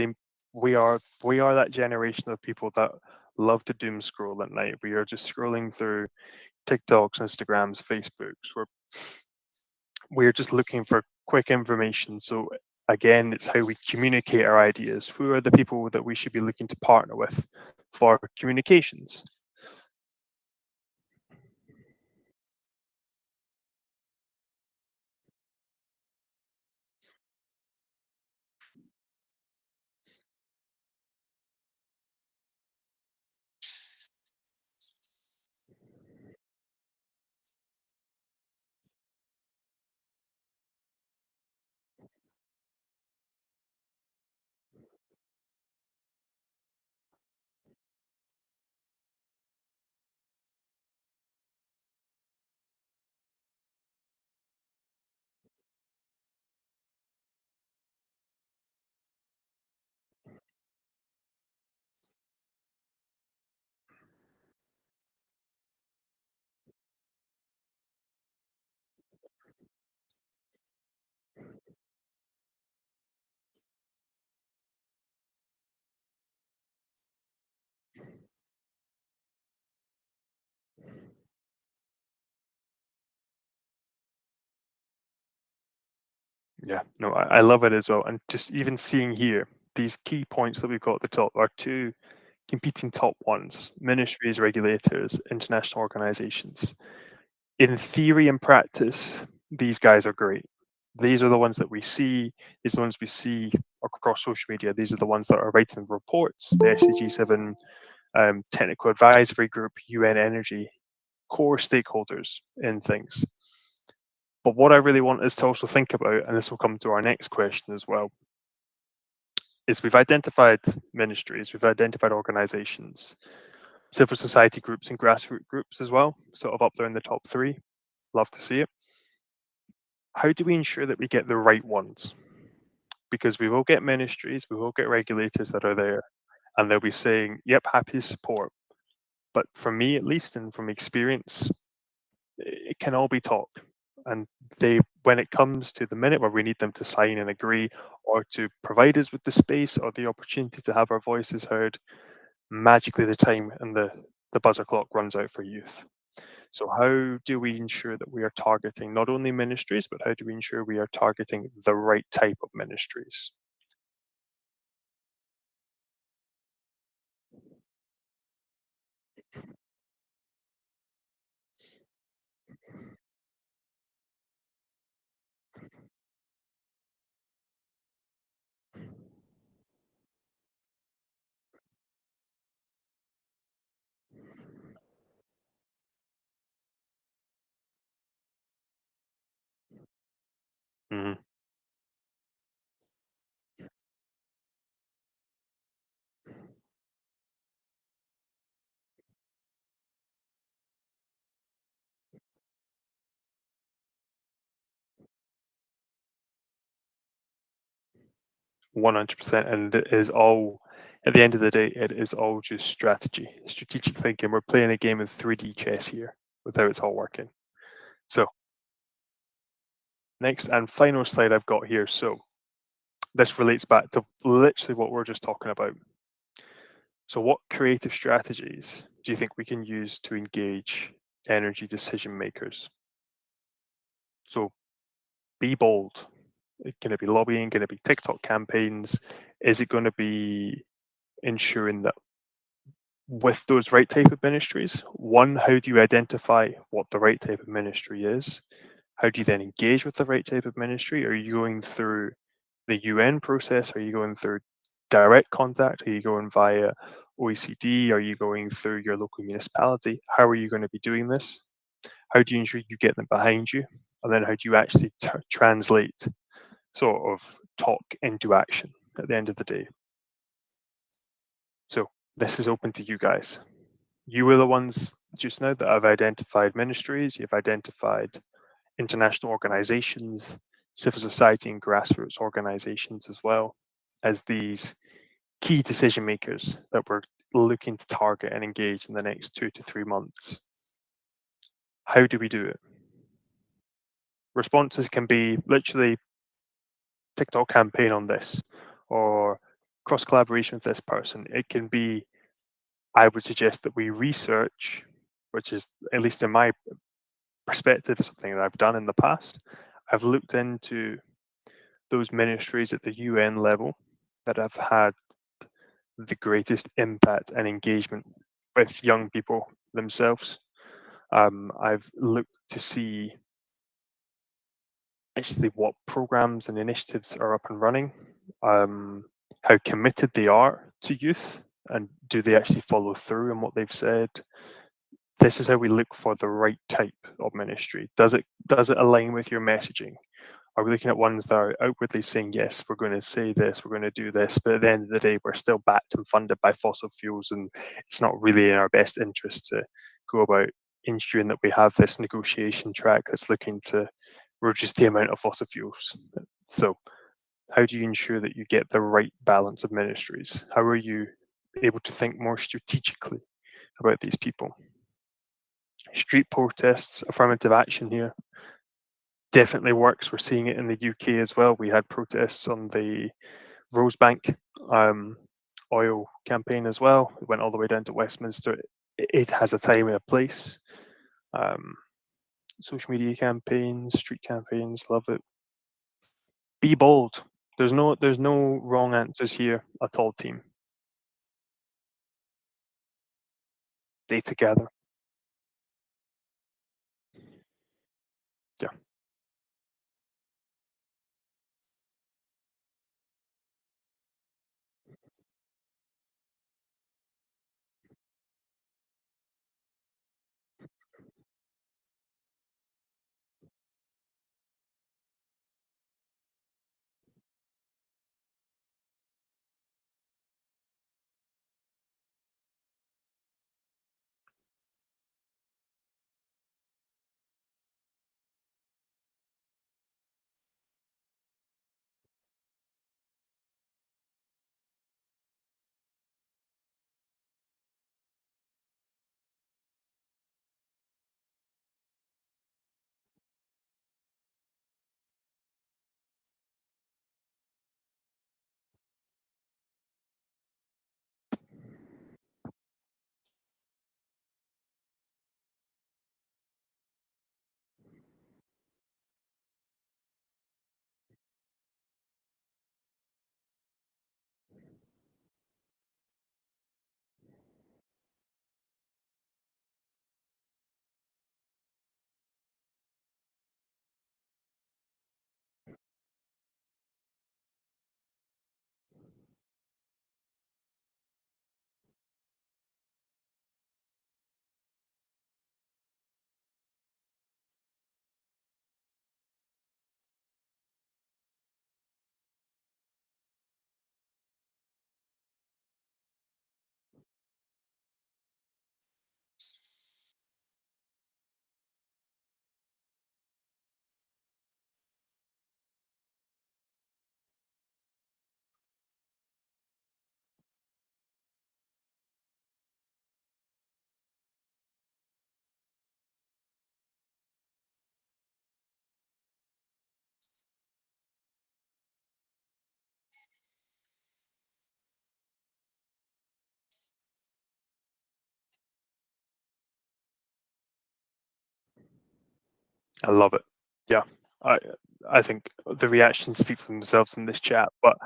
Speaker 2: We are that generation of people that love to doom scroll at night. We are just scrolling through TikToks, Instagrams, Facebooks. We're just looking for quick information. So again, it's how we communicate our ideas. Who are the people that we should be looking to partner with for communications? Yeah, no, I love it as well. And just even seeing here, these key points that we've got at the top are two competing top ones: ministries, regulators, international organizations. In theory and practice, these guys are great. These are the ones that we see. These are the ones we see across social media. These are the ones that are writing reports, the SDG7 technical advisory group, UN Energy, core stakeholders in things. But what I really want us to also think about, and this will come to our next question as well, is we've identified ministries, we've identified organizations, civil society groups and grassroots groups as well, sort of up there in the top 3. Love to see it. How do we ensure that we get the right ones? Because we will get ministries, we will get regulators that are there, and they'll be saying, yep, happy to support. But for me, at least, and from experience, it can all be talk. And when it comes to the minute where we need them to sign and agree, or to provide us with the space or the opportunity to have our voices heard, magically the time and the buzzer clock runs out for youth. So how do we ensure that we are targeting not only ministries, but how do we ensure we are targeting the right type of ministries? Mhm. 100%, and it is all at the end of the day, it is all just strategy, strategic thinking. We're playing a game of 3D chess here with how it's all working. So next and final slide I've got here. So this relates back to literally what we're just talking about. So what creative strategies do you think we can use to engage energy decision makers? So be bold. Can it be lobbying? Can it be TikTok campaigns? Is it going to be ensuring that with those right type of ministries, one, how do you identify what the right type of ministry is? How do you then engage with the right type of ministry? Are you going through the UN process? Are you going through direct contact? Are you going via OECD? Are you going through your local municipality? How are you going to be doing this? How do you ensure you get them behind you? And then how do you actually translate sort of talk into action at the end of the day? So this is open to you guys. You were the ones just now that have identified ministries, you've identified international organizations, civil society and grassroots organizations as well as these key decision makers that we're looking to target and engage in the next 2 to 3 months. How do we do it? Responses can be literally TikTok campaign on this or cross collaboration with this person. It can be, I would suggest that we research, which is, at least in my perspective, something that I've done in the past. I've looked into those ministries at the UN level that have had the greatest impact and engagement with young people themselves. I've looked to see actually what programs and initiatives are up and running, how committed they are to youth, and do they actually follow through on what they've said. This is how we look for the right type of ministry. Does it align with your messaging? Are we looking at ones that are outwardly saying, yes, we're going to say this, we're going to do this, but at the end of the day, we're still backed and funded by fossil fuels, and it's not really in our best interest to go about ensuring that we have this negotiation track that's looking to reduce the amount of fossil fuels. So how do you ensure that you get the right balance of ministries? How are you able to think more strategically about these people? Street protests, affirmative action here definitely works. We're seeing it in the UK as well. We had protests on the Rosebank oil campaign as well. It went all the way down to Westminster. It has a time and a place. Social media campaigns, street campaigns, love it. Be bold. There's no wrong answers here at all, team. Stay together. Yeah. I love it. Yeah, I I think the reactions speak for themselves in this chat, but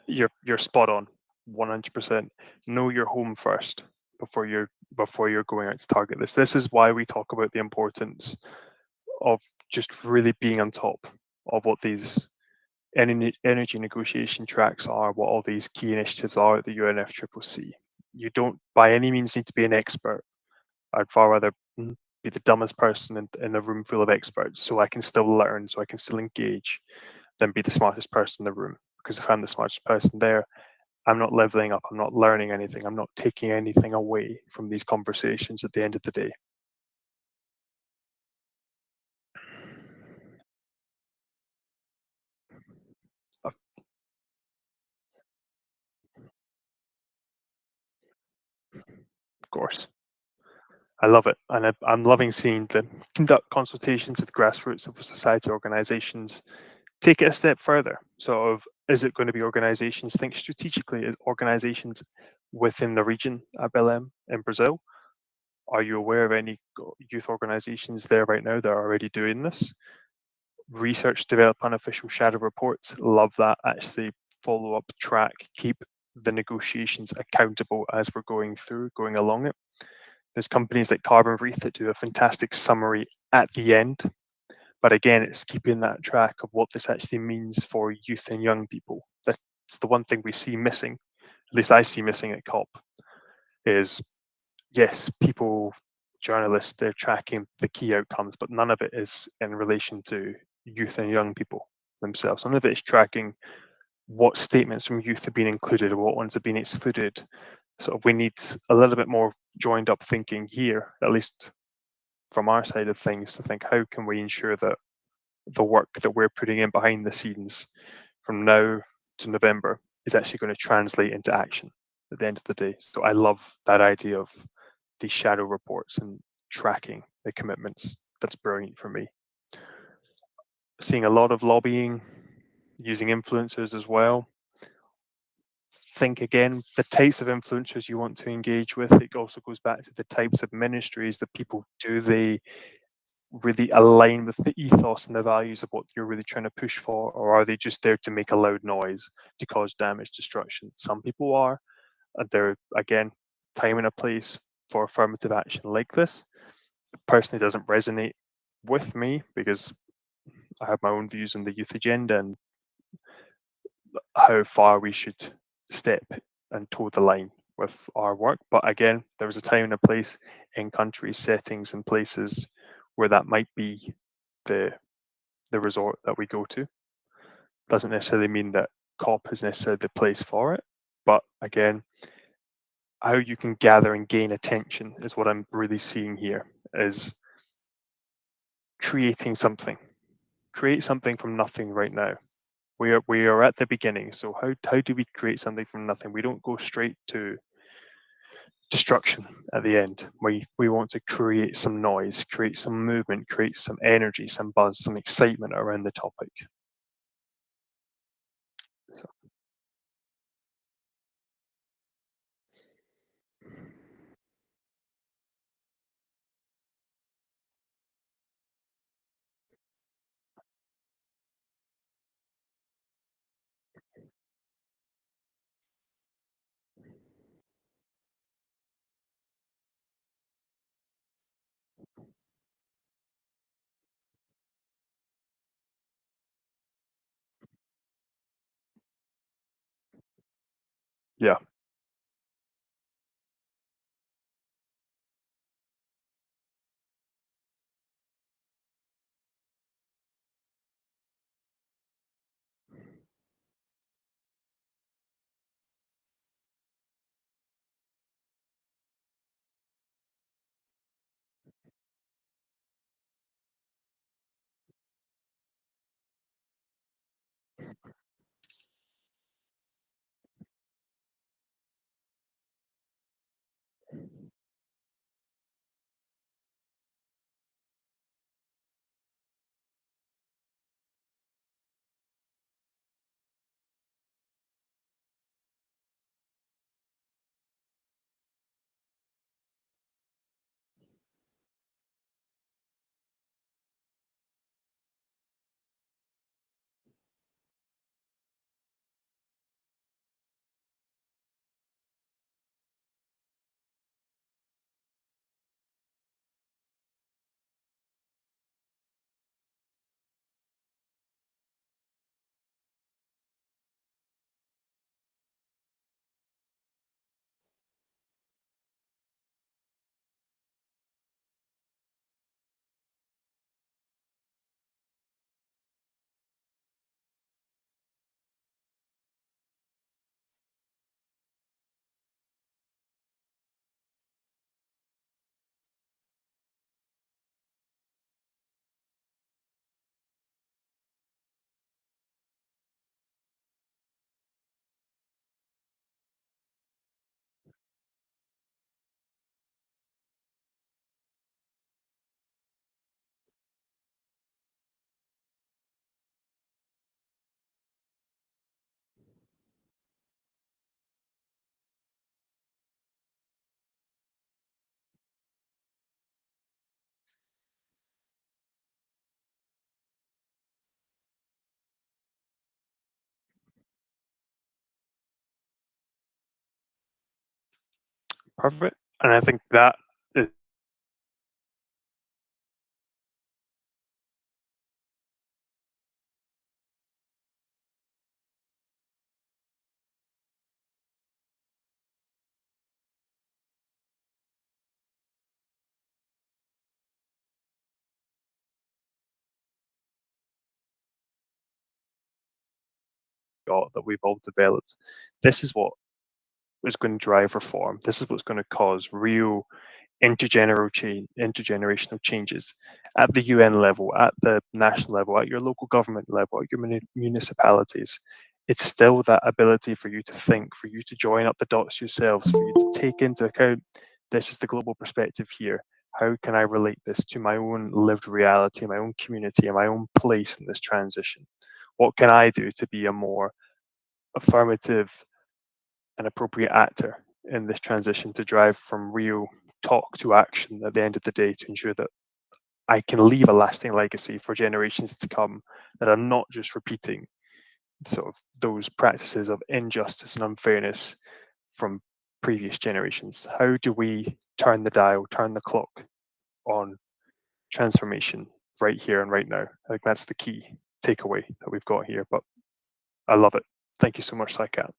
Speaker 2: you're spot on, 100%. Know your home first before you're going out to target this. This is why we talk about the importance of just really being on top of what these energy negotiation tracks are, what all these key initiatives are at the UNFCCC. You don't by any means need to be an expert. I'd far rather be the dumbest person in a room full of experts so I can still learn, so I can still engage, than be the smartest person in the room. Because if I'm the smartest person there, I'm not leveling up, I'm not learning anything, I'm not taking anything away from these conversations at the end of the day. Of course. I love it. And I'm loving seeing them conduct consultations with grassroots civil society organizations, take it a step further. Sort of, is it going to be organizations, think strategically, is organizations within the region at Belém in Brazil? Are you aware of any youth organizations there right now that are already doing this? Research, develop unofficial shadow reports. Love that. Actually, follow up, track, keep the negotiations accountable as we're going along it. There's companies like Carbon Wreath that do a fantastic summary at the end. But again, it's keeping that track of what this actually means for youth and young people. That's the one thing we see missing, at least I see missing at COP, is yes, people, journalists, they're tracking the key outcomes, but none of it is in relation to youth and young people themselves. None of it is tracking what statements from youth have been included or what ones have been excluded. So we need a little bit more joined up thinking here, at least from our side of things, to think how can we ensure that the work that we're putting in behind the scenes from now to November is actually going to translate into action at the end of the day. So I love that idea of these shadow reports and tracking the commitments. That's brilliant for me. Seeing a lot of lobbying, using influencers as well. Think again, the types of influencers you want to engage with. It also goes back to the types of ministries that people do. They really align with the ethos and the values of what you're really trying to push for, or are they just there to make a loud noise, to cause damage, destruction? Some people are, and they're again, time and a place for affirmative action like this. It personally doesn't resonate with me because I have my own views on the youth agenda and how far we should step and toe the line with our work. But again, there was a time and a place in countries, settings, and places where that might be the resort that we go to. Doesn't necessarily mean that COP is necessarily the place for it. But again, how you can gather and gain attention is what I'm really seeing here, is creating something. Create something from nothing right now. We are at the beginning. So how do we create something from nothing? We don't go straight to destruction at the end. We want to create some noise, create some movement, create some energy, some buzz, some excitement around the topic. So, yeah, Perfect. And I think that is got that we've all developed. This is what is going to drive reform. This is what's going to cause real intergenerational changes at the UN level, at the national level, at your local government level, at your municipalities. It's still that ability for you to think, for you to join up the dots yourselves, for you to take into account this is the global perspective here. How can I relate this to my own lived reality, my own community, and my own place in this transition? What can I do to be a more affirmative and appropriate actor in this transition to drive from real talk to action at the end of the day to ensure that I can leave a lasting legacy for generations to come that are not just repeating sort of those practices of injustice and unfairness from previous generations. How do we turn the dial, turn the clock on transformation right here and right now? I think that's the key takeaway that we've got here. But I love it. Thank you so much, Saikat.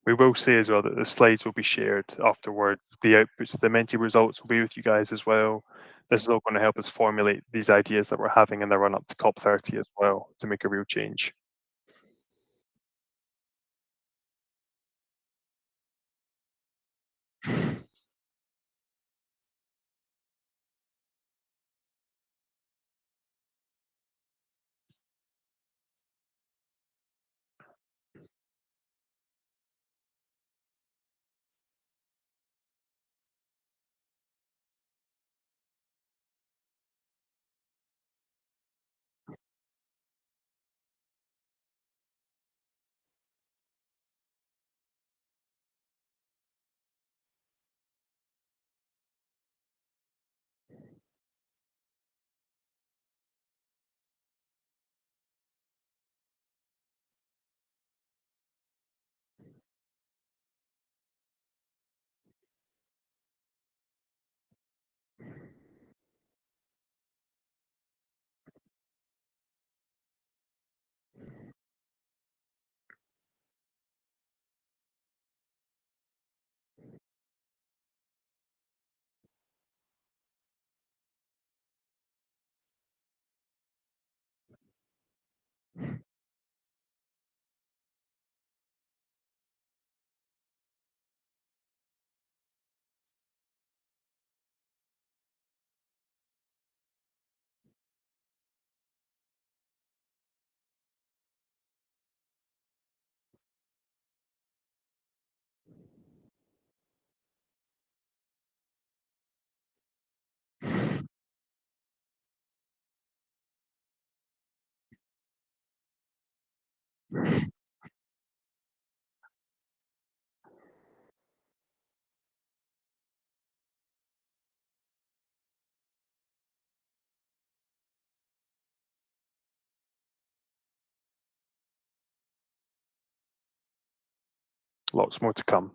Speaker 2: We will say as well that the slides will be shared afterwards. The outputs, the Menti results will be with you guys as well. This is all going to help us formulate these ideas that we're having in the run up to COP30 as well to make a real change. Lots more to come.